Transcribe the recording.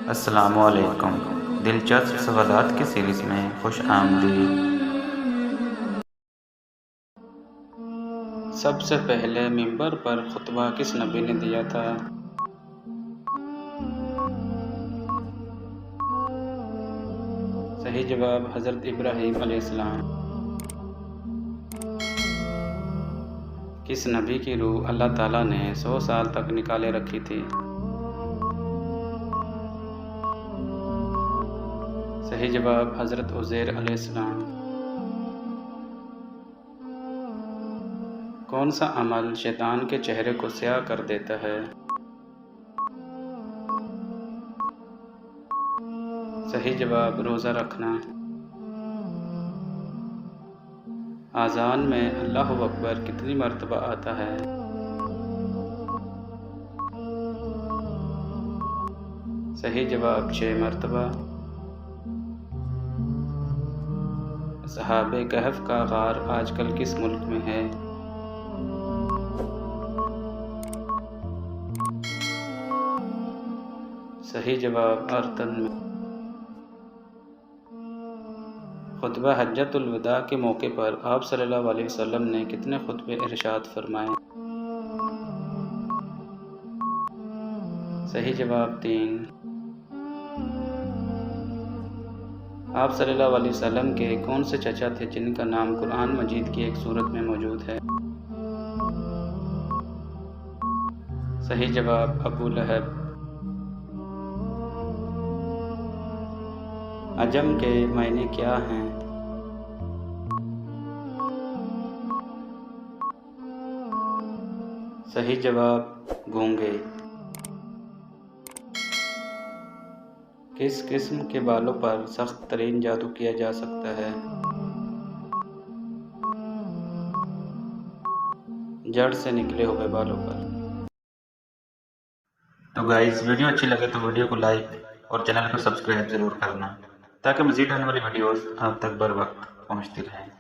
السلام علیکم، دلچسپ سوالات کی سیریز میں خوش آمدید۔ سب سے پہلے منبر پر خطبہ کس نبی نے دیا تھا؟ صحیح جواب حضرت ابراہیم علیہ السلام۔ کس نبی کی روح اللہ تعالیٰ نے 100 سال تک نکالے رکھی تھی؟ صحیح جواب حضرت عزیر علیہ السلام۔ کون سا عمل شیطان کے چہرے کو سیاہ کر دیتا ہے؟ صحیح جواب روزہ رکھنا۔ اذان میں اللہ اکبر کتنی مرتبہ آتا ہے؟ صحیح جواب 6 مرتبہ۔ اصحاب کہف کا غار آج کل کس ملک میں ہے؟ صحیح جواب اردن میں۔ خطبہ حجۃ الوداع کے موقع پر آپ صلی اللہ علیہ وسلم نے کتنے خطبے ارشاد فرمائے؟ صحیح جواب 3۔ آپ صلی اللہ علیہ وسلم کے کون سے چچا تھے جن کا نام قرآن مجید کی ایک سورت میں موجود ہے؟ صحیح جواب ابو لہب۔ عجم کے معنی کیا ہیں؟ صحیح جواب گونگے۔ کس قسم کے بالوں پر سخت ترین جادو کیا جا سکتا ہے؟ جڑ سے نکلے ہوئے بالوں پر۔ تو گائز، ویڈیو اچھی لگے تو ویڈیو کو لائک اور چینل کو سبسکرائب ضرور کرنا تاکہ مزید آنے والی ویڈیوز آپ تک بر وقت پہنچتی رہیں۔